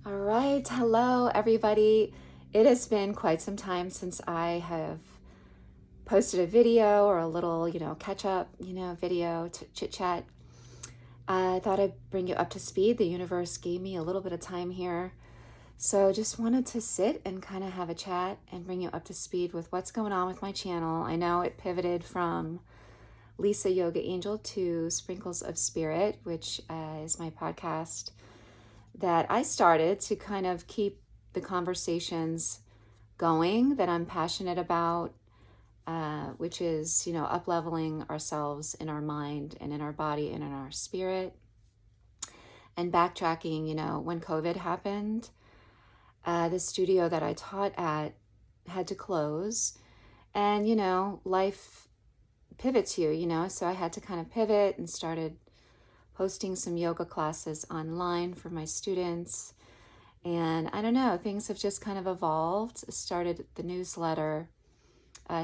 All right. Hello, everybody. It has been quite some time since I have posted a video or a little, catch up, video to chit chat. I thought I'd bring you up to speed. The universe gave me a little bit of time here. So just wanted to sit and kind of have a chat and bring you up to speed with what's going on with my channel. I know it pivoted from Lisayogaangel to Sprinkles of Spirit, which is my podcast that I started to kind of keep the conversations going that I'm passionate about, which is, up-leveling ourselves in our mind and in our body and in our spirit. And backtracking, when COVID happened, the studio that I taught at had to close. And, life pivots you, so I had to kind of pivot and started posting some yoga classes online for my students. And I don't know, things have just kind of evolved. I started the newsletter,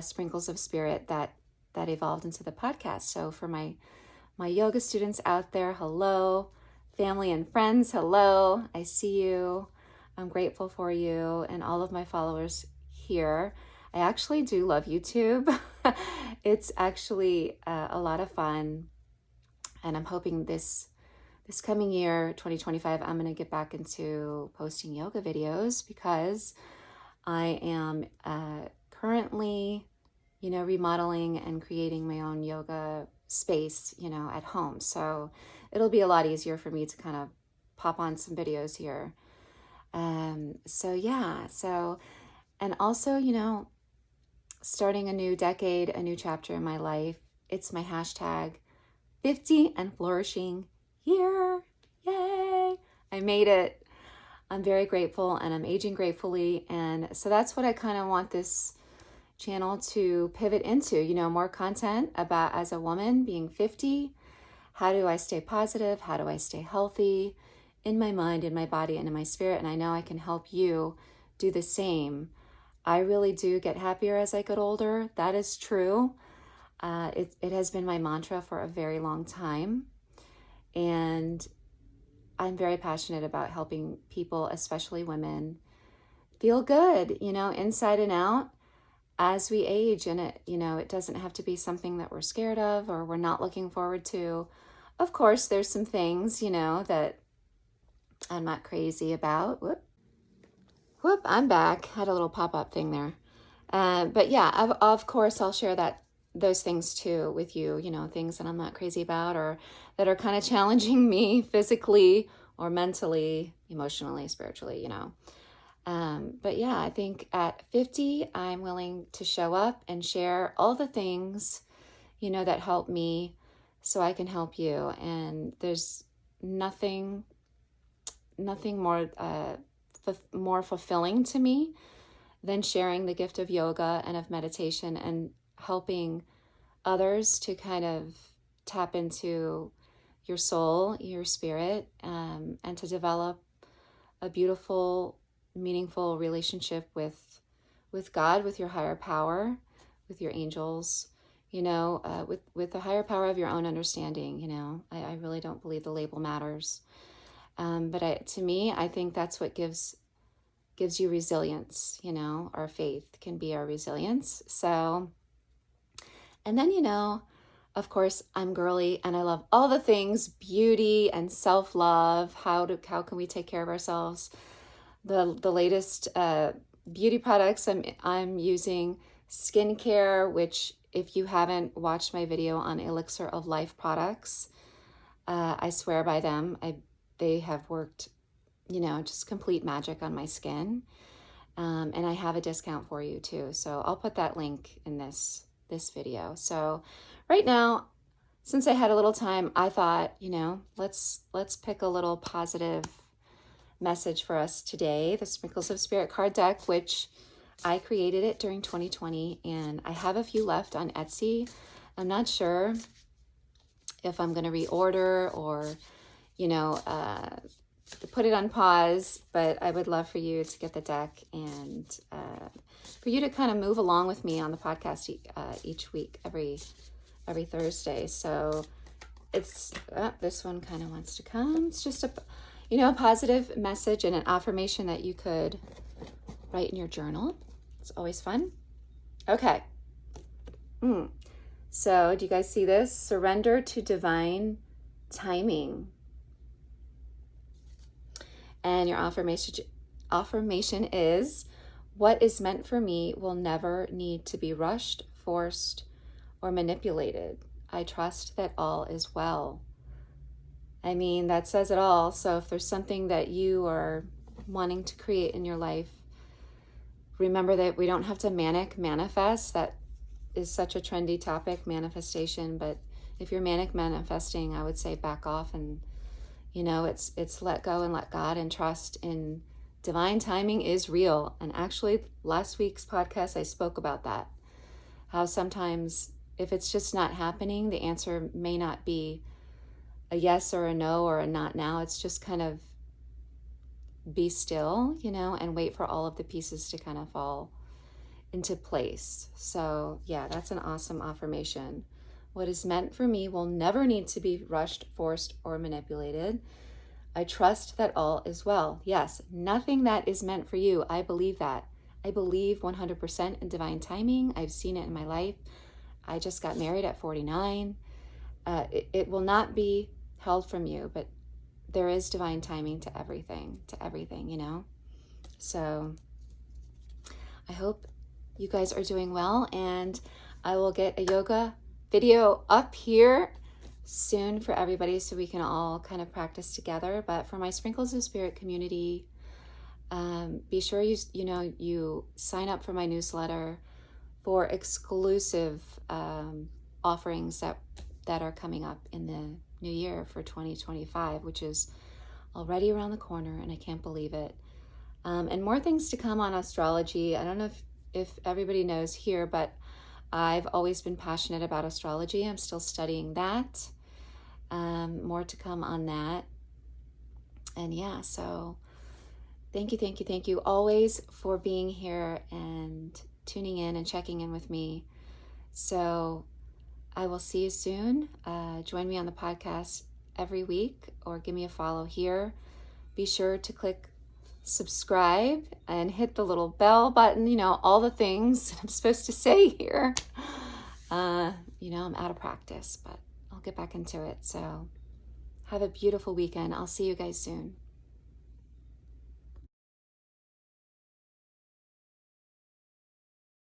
Sprinkles of Spirit, that evolved into the podcast. So for my yoga students out there, hello. Family and friends, hello. I see you. I'm grateful for you and all of my followers here. I actually do love YouTube. It's actually a lot of fun. And I'm hoping this coming year, 2025, I'm going to get back into posting yoga videos because I am currently, remodeling and creating my own yoga space, at home. So it'll be a lot easier for me to kind of pop on some videos here. And also, starting a new decade, a new chapter in my life. It's my hashtag 50 and flourishing year. Yay! I made it. I'm very grateful and I'm aging gratefully. And so that's what I kind of want this channel to pivot into, more content about as a woman being 50. How do I stay positive? How do I stay healthy in my mind, in my body, and in my spirit? And I know I can help you do the same. I really do get happier as I get older. That is true. It has been my mantra for a very long time. And I'm very passionate about helping people, especially women, feel good, inside and out as we age. And it doesn't have to be something that we're scared of or we're not looking forward to. Of course, there's some things, that I'm not crazy about. Whoop, I'm back. Had a little pop-up thing there. But yeah, of course, I'll share those things too with you, things that I'm not crazy about or that are kind of challenging me physically or mentally, emotionally, spiritually, But yeah, I think at 50, I'm willing to show up and share all the things, that help me so I can help you. And there's nothing more fulfilling to me than sharing the gift of yoga and of meditation and helping others to kind of tap into your soul, your spirit, and to develop a beautiful, meaningful relationship with God, with your higher power, with your angels, with the higher power of your own understanding. I really don't believe the label matters. But to me, I think that's what gives you resilience. Our faith can be our resilience. So, and then, of course, I'm girly and I love all the things beauty and self-love. How can we take care of ourselves? The latest beauty products I'm using, skincare, which if you haven't watched my video on Elixir of Life products, I swear by them. They have worked, just complete magic on my skin. And I have a discount for you too. So I'll put that link in this video. So right now, since I had a little time, I thought, let's pick a little positive message for us today. The Sprinkles of Spirit card deck, which I created it during 2020, and I have a few left on Etsy. I'm not sure if I'm going to reorder or put it on pause, but I would love for you to get the deck and for you to kind of move along with me on the podcast each week, every Thursday. So it's, this one kind of wants to come. It's just A positive message and an affirmation that you could write in your journal. It's always fun. Okay. So, do you guys see this? Surrender to divine timing. And your affirmation is, what is meant for me will never need to be rushed, forced, or manipulated. I trust that all is well. I mean, that says it all. So if there's something that you are wanting to create in your life, remember that we don't have to manic manifest. That is such a trendy topic, manifestation. But if you're manic manifesting, I would say back off and, it's let go and let God and trust in divine timing is real. And actually, last week's podcast, I spoke about that. How sometimes if it's just not happening, the answer may not be a yes or a no or a not now. It's just kind of be still, and wait for all of the pieces to kind of fall into place. So yeah, that's an awesome affirmation. What is meant for me will never need to be rushed, forced, or manipulated. I trust that all is well. Yes, nothing that is meant for you. I believe that. I believe 100% in divine timing. I've seen it in my life. I just got married at 49. It will not be held from you, but there is divine timing to everything, So I hope you guys are doing well, and I will get a yoga video up here soon for everybody so we can all kind of practice together. But for my Sprinkles of Spirit community, be sure you sign up for my newsletter for exclusive offerings that are coming up in the new year for 2025, which is already around the corner, and I can't believe it. And more things to come on astrology. I don't know if everybody knows here, but I've always been passionate about astrology. I'm still studying that. More to come on that. And yeah, so thank you always for being here and tuning in and checking in with me. So I will see you soon. Join me on the podcast every week or give me a follow here. Be sure to click subscribe and hit the little bell button, all the things I'm supposed to say here. I'm out of practice, but I'll get back into it. So have a beautiful weekend. I'll see you guys soon.